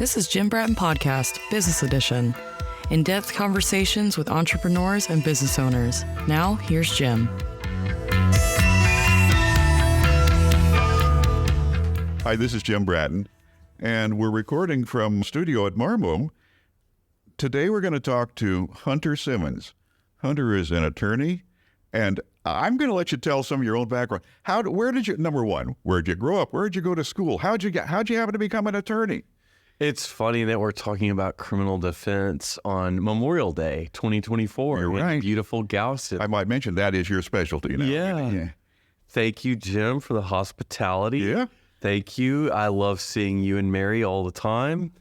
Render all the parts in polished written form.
This is Jim Bratton Podcast, Business Edition. In-depth conversations with entrepreneurs and business owners. Now, here's Jim. Hi, this is Jim Bratton, and we're recording from studio at Marmum. Today we're going to talk to Hunter Simmons. Hunter is an attorney, and I'm going to let you tell some of your own background. Number one, where'd you grow up? Where'd you go to school? How'd you happen to become an attorney? It's funny that we're talking about criminal defense on Memorial Day 2024. You're right. Beautiful Galveston. I might mention that is your specialty now. Yeah. Thank you, Jim, for the hospitality. Yeah. Thank you. I love seeing you and Mary all the time.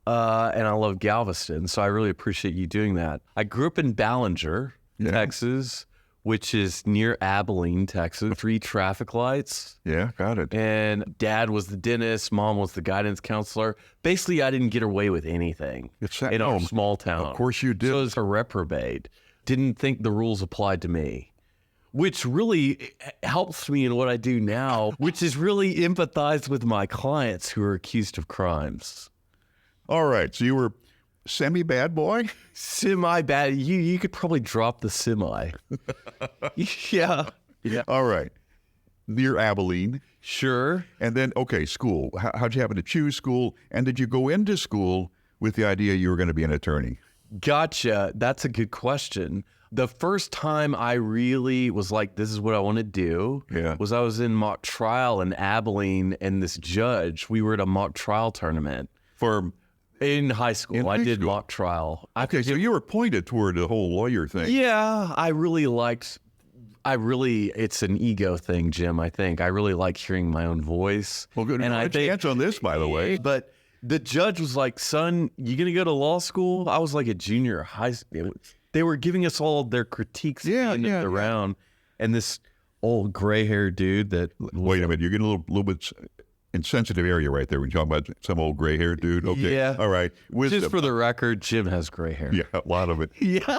And I love Galveston, so I really appreciate you doing that. I grew up in Ballinger, Texas, which is near Abilene, Texas. 3 traffic lights. Yeah, got it. And Dad was the dentist, Mom was the guidance counselor. Basically, I didn't get away with anything in our small town. Of course you did. So I was a reprobate. Didn't think the rules applied to me, which really helps me in what I do now, which is really empathize with my clients who are accused of crimes. All right, so you were semi-bad boy? Semi-bad. You could probably drop the semi. Yeah. All right. Near Abilene. Sure. And then, okay, school. How'd you happen to choose school? And did you go into school with the idea you were going to be an attorney? Gotcha. That's a good question. The first time I really was like, this is what I want to do, was I was in mock trial in Abilene, and this judge, we were at a mock trial tournament. In high school. I did mock trial. Okay, so you were pointed toward the whole lawyer thing. Yeah, it's an ego thing, Jim, I think. I really like hearing my own voice. Well, good. And I chance on this, by the way. But the judge was like, son, you going to go to law school? I was like a junior high school. They were giving us all their critiques around. And this old gray-haired dude that... Wait a minute, you're getting a little bit... insensitive area right there when you talk about some old gray-haired dude. Okay. Yeah. All right. Wisdom. Just for the record, Jim has gray hair. Yeah, a lot of it. Yeah.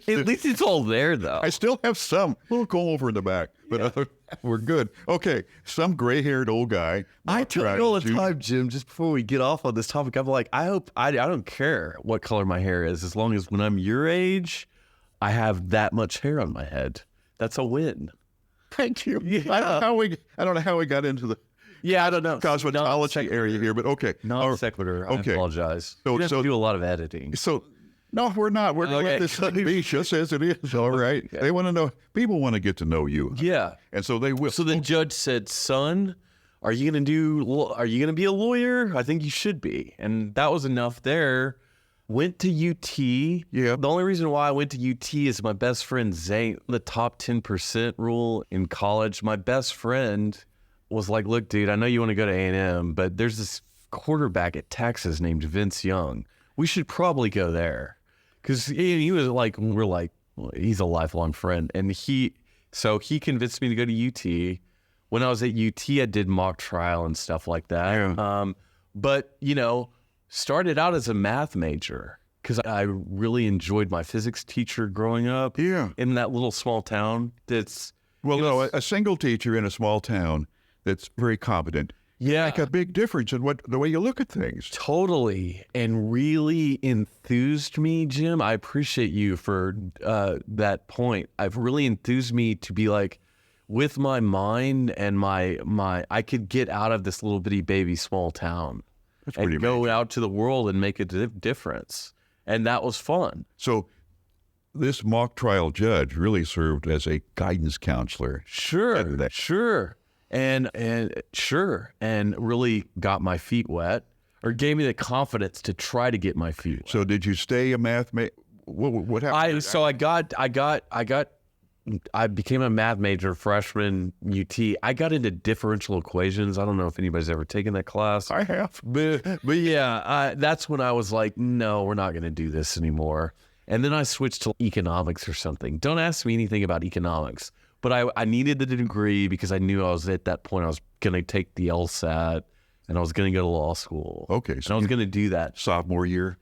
At least it's all there, though. I still have some. A little comb over in the back, but we're good. Okay. Some gray-haired old guy. I tell you all the time, Jim, just before we get off on this topic, I'm like, I don't care what color my hair is, as long as when I'm your age, I have that much hair on my head. That's a win. Thank you. Yeah. I don't know how we got into the... Yeah, I don't know. Cosmetology area here, but okay. Non sequitur. Okay. I apologize. So do a lot of editing. So, no, we're not. We're going to let this be just as it is. All right. Okay. They want to know. People want to get to know you. Yeah. And so they will. So the judge said, son, are you going to be a lawyer? I think you should be. And that was enough there. Went to UT. Yeah. The only reason why I went to UT is my best friend Zane, the top 10% rule in college. My best friend was like, look, dude, I know you want to go to A&M, but there's this quarterback at Texas named Vince Young. We should probably go there. Because he was like, we're like, well, he's a lifelong friend. And he convinced me to go to UT. When I was at UT, I did mock trial and stuff like that. Yeah. But, started out as a math major because I really enjoyed my physics teacher growing up in that little small town. A single teacher in a small town that's very competent. Yeah. Make a big difference in the way you look at things. Totally. And really enthused me, Jim. I appreciate you for that point. I've really enthused me to be like, with my mind and my I could get out of this little bitty baby small town and go out to the world and make a difference. And that was fun. So this mock trial judge really served as a guidance counselor. Sure. And really got my feet wet, or gave me the confidence to try to get my feet wet. So did you stay a math major? What happened? I became a math major freshman UT. I got into differential equations. I don't know if anybody's ever taken that class. I have. But yeah, that's when I was like, no, we're not going to do this anymore. And then I switched to economics or something. Don't ask me anything about economics. But I needed the degree because I knew I was at that point. I was going to take the LSAT, and I was going to go to law school. Okay. So I was going to do that. Sophomore year?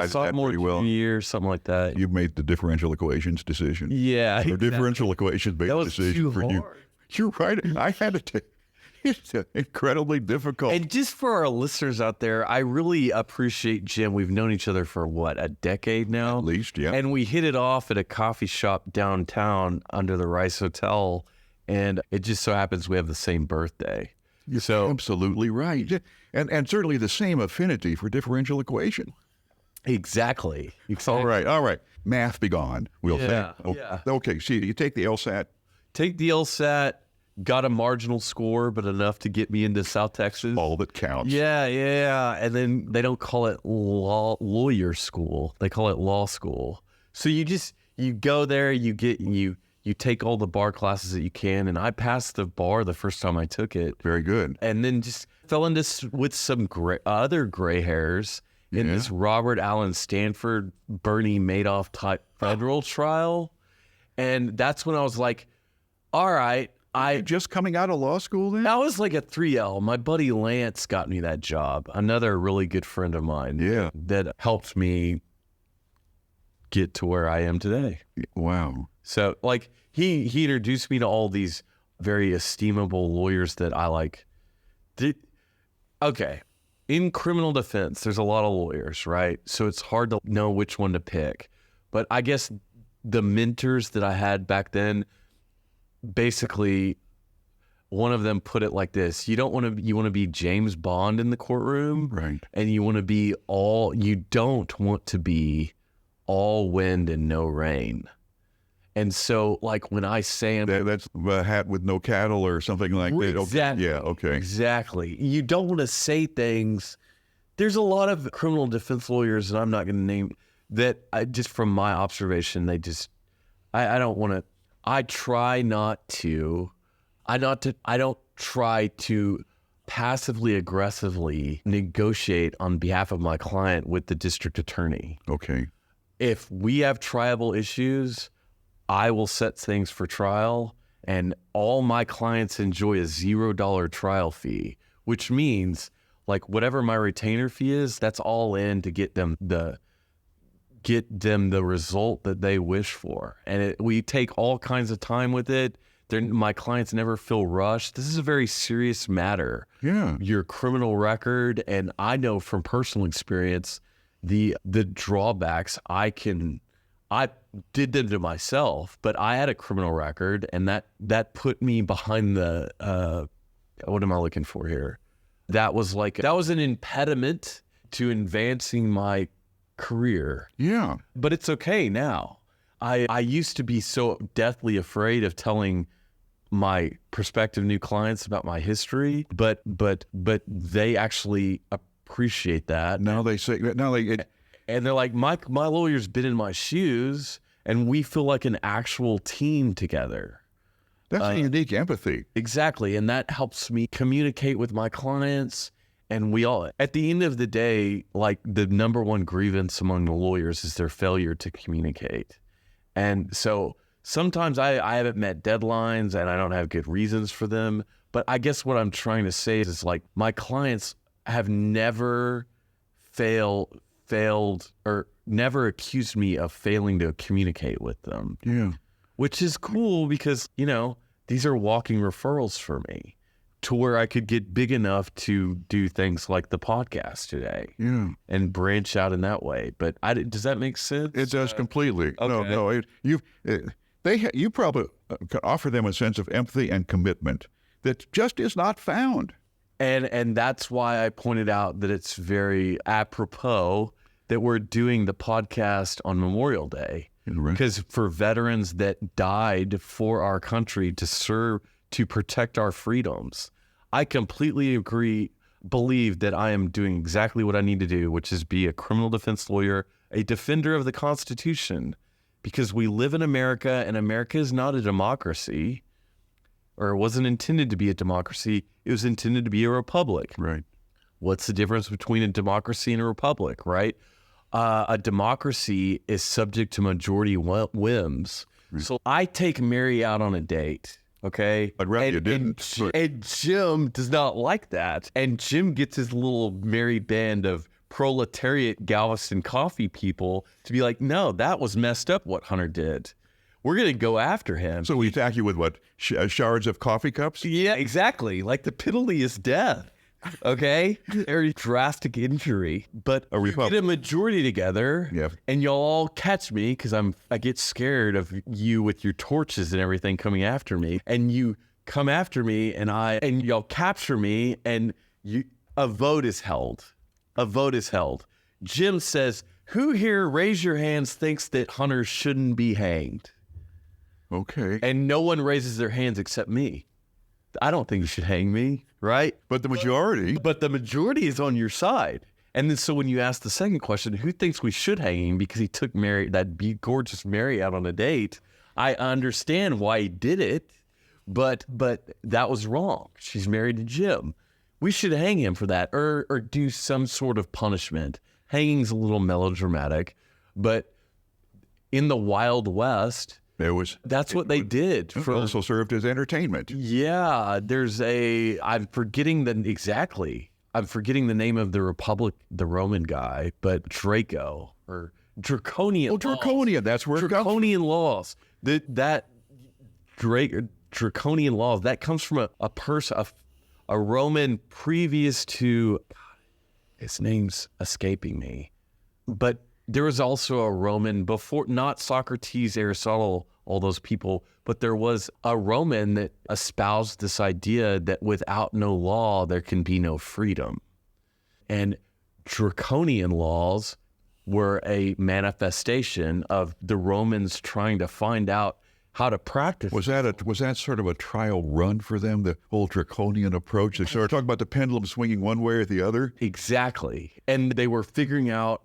Sophomore year, something like that. You made the differential equations decision. Yeah. Or differential equations-based decision for you. You're right. I had to take... It's incredibly difficult. And just for our listeners out there, I really appreciate Jim. We've known each other for what, a decade now? At least, yeah. And we hit it off at a coffee shop downtown under the Rice Hotel. And it just so happens we have the same birthday. You're absolutely right. And certainly the same affinity for differential equation. Exactly. All right. Math be gone, we'll say. Yeah. Okay, so you take the LSAT. Take the LSAT, got a marginal score, but enough to get me into South Texas. All that counts. Yeah. And then they don't call it lawyer school. They call it law school. So you go there, you take all the bar classes that you can. And I passed the bar the first time I took it. Very good. And then just fell into with some other gray hairs in this Robert Allen Stanford, Bernie Madoff type federal trial. And that's when I was like, all right. Just coming out of law school then? I was like a 3L. My buddy Lance got me that job. Another really good friend of mine. Yeah. That helped me get to where I am today. Wow. So like he introduced me to all these very estimable lawyers that I like. Okay. In criminal defense, there's a lot of lawyers, right? So it's hard to know which one to pick. But I guess the mentors that I had back then, basically, one of them put it like this: you want to be James Bond in the courtroom, right? And you don't want to be all wind and no rain. And so, like when I say that's a hat with no cattle or something like that. Exactly. Yeah. Okay. Exactly. You don't want to say things. There's a lot of criminal defense lawyers, and I'm not going to name that. Just from my observation, I don't want to. I don't try to passively aggressively negotiate on behalf of my client with the district attorney. Okay. If we have triable issues, I will set things for trial, and all my clients enjoy a $0 trial fee, which means like whatever my retainer fee is, that's all in to get them the result that they wish for. And we take all kinds of time with it. My clients never feel rushed. This is a very serious matter. Yeah. Your criminal record, and I know from personal experience, the drawbacks I did them to myself, but I had a criminal record, and that put me behind the, what am I looking for here? That was an impediment to advancing my career. Yeah. But it's okay now. I used to be so deathly afraid of telling my prospective new clients about my history, but they actually appreciate that. And they're like, my lawyer's been in my shoes, and we feel like an actual team together. That's a unique empathy. Exactly. And that helps me communicate with my clients. And we all, at the end of the day, like the number one grievance among the lawyers is their failure to communicate. And so sometimes I haven't met deadlines and I don't have good reasons for them. But I guess what I'm trying to say is like my clients have never failed or never accused me of failing to communicate with them. Yeah. Which is cool because, these are walking referrals for me to where I could get big enough to do things like the podcast today. Yeah. And branch out in that way. But does that make sense? It does completely. Okay. No. You probably can offer them a sense of empathy and commitment that just is not found. And that's why I pointed out that it's very apropos that we're doing the podcast on Memorial Day. Because for veterans that died for our country to serve, to protect our freedoms, I completely believe that I am doing exactly what I need to do, which is be a criminal defense lawyer, a defender of the Constitution, because we live in America, and America is not a democracy, or it wasn't intended to be a democracy. It was intended to be a republic. Right. What's the difference between a democracy and a republic, right? A democracy is subject to majority whims. Right. So I take Mary out on a date, okay? I'd rather you didn't. And Jim does not like that. And Jim gets his little merry band of proletariat Galveston coffee people to be like, no, that was messed up what Hunter did. we're going to go after him. So we attack you with what? Shards of coffee cups? Yeah, exactly. Like the penalty is death. Okay? Or drastic injury. But A you Republic. get a majority together Yep. and y'all all catch me because I get scared of you with your torches and everything coming after me. And you come after me and y'all capture me and a vote is held. A vote is held. Jim says, who here, raise your hands, thinks that Hunter shouldn't be hanged? Okay. And no one raises their hands except me. I don't think you should hang me, right? But the majority, But the majority is on your side. And then so when you ask the second question, who thinks we should hang him because he took that gorgeous Mary out on a date, I understand why he did it, but that was wrong. She's married to Jim. We should hang him for that or do some sort of punishment. Hanging's a little melodramatic, but in the Wild West, that's what they did. it also served as entertainment. Yeah, I'm forgetting the name of the Republic, the Roman guy, but Draco or Draconian. Oh, Draconian, that's where it comes from. Draconian laws. Draconian laws, that comes from a Roman previous to, God, his name's escaping me, but there was also a Roman before, not Socrates, Aristotle, all those people, but there was a Roman that espoused this idea that without no law, there can be no freedom. And draconian laws were a manifestation of the Romans trying to find out how to practice. Was that sort of a trial run for them, the whole draconian approach? They started talking about the pendulum swinging one way or the other? Exactly. And they were figuring out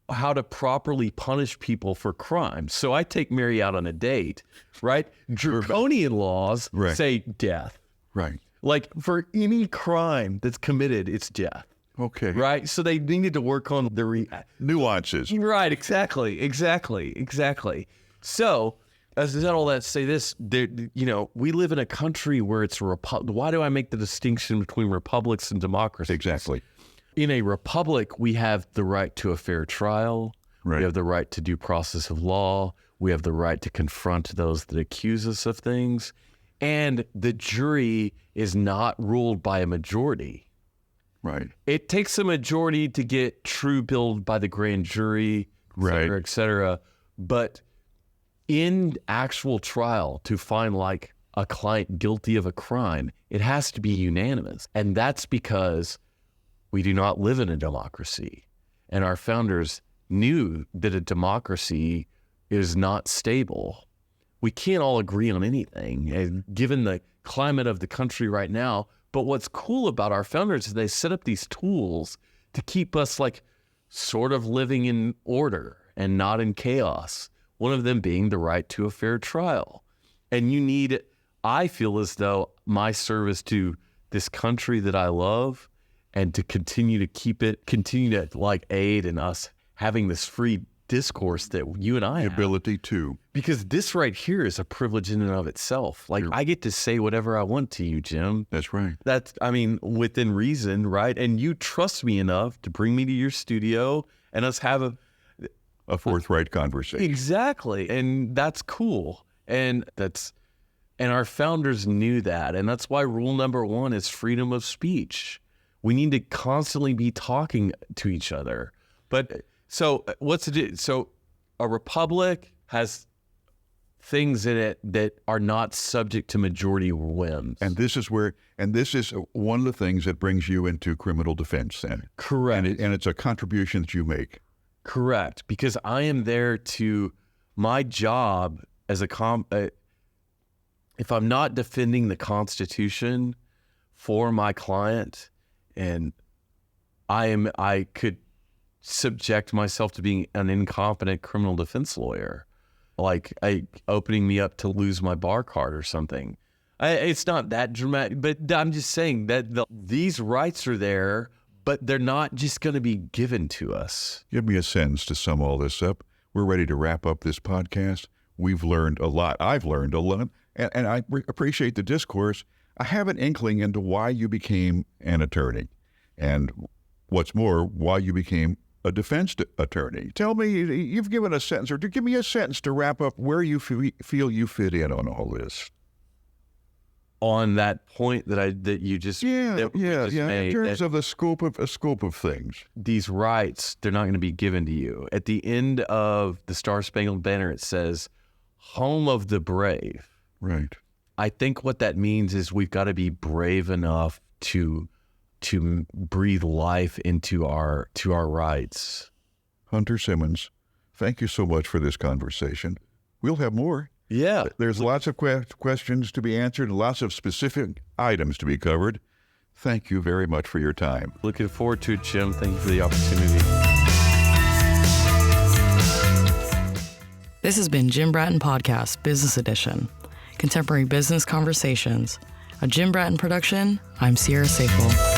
how to properly punish people for crimes. So I take Mary out on a date, right? Draconian laws say death. Right. Like for any crime that's committed, it's death. Okay. Right? So they needed to work on the nuances. Right, exactly. So, as I said all that to say this, we live in a country where it's a republic. Why do I make the distinction between republics and democracy? Exactly. In a republic, we have the right to a fair trial. Right. We have the right to due process of law. We have the right to confront those that accuse us of things. And the jury is not ruled by a majority. Right. It takes a majority to get true billed by the grand jury, et cetera. But in actual trial, to find like a client guilty of a crime, it has to be unanimous. And that's because we do not live in a democracy. And our founders knew that a democracy is not stable. We can't all agree on anything, and given the climate of the country right now. But what's cool about our founders is they set up these tools to keep us like sort of living in order and not in chaos. One of them being the right to a fair trial. And I feel as though my service to this country that I love and to continue to like aid in us having this free discourse that you and I have. The ability to. Because this right here is a privilege in and of itself. Like I get to say whatever I want to you, Jim. That's right. Within reason, right? And you trust me enough to bring me to your studio and us have a forthright conversation. Exactly. And that's cool. And our founders knew that. And that's why rule number 1 is freedom of speech. We need to constantly be talking to each other. But so what's it? So a republic has things in it that are not subject to majority whims. And this is one of the things that brings you into criminal defense then. Correct. And it's a contribution that you make. Correct. Because I am there my job as if I'm not defending the Constitution for my client, and I could subject myself to being an incompetent criminal defense lawyer, like opening me up to lose my bar card or something. It's not that dramatic, but I'm just saying that these rights are there, but they're not just going to be given to us. Give me a sentence to sum all this up. We're ready to wrap up this podcast. We've learned a lot. I've learned a lot, and I appreciate the discourse. I have an inkling into why you became an attorney, and what's more, why you became a defense attorney. Tell me, you've given a sentence, or give me a sentence to wrap up where you feel you fit in on all this. On that point that you just made, in terms that of the scope of things. these rights, they're not going to be given to you. At the end of the Star Spangled Banner, it says, "Home of the brave." Right. I think what that means is we've got to be brave enough to breathe life into our rights. Hunter Simmons, thank you so much for this conversation. We'll have more. Yeah. There's lots of questions to be answered, lots of specific items to be covered. Thank you very much for your time. Looking forward to it, Jim. Thank you for the opportunity. This has been Jim Bratton Podcast, Business Edition. Contemporary business conversations. A Jim Bratton production. I'm Sierra Safel.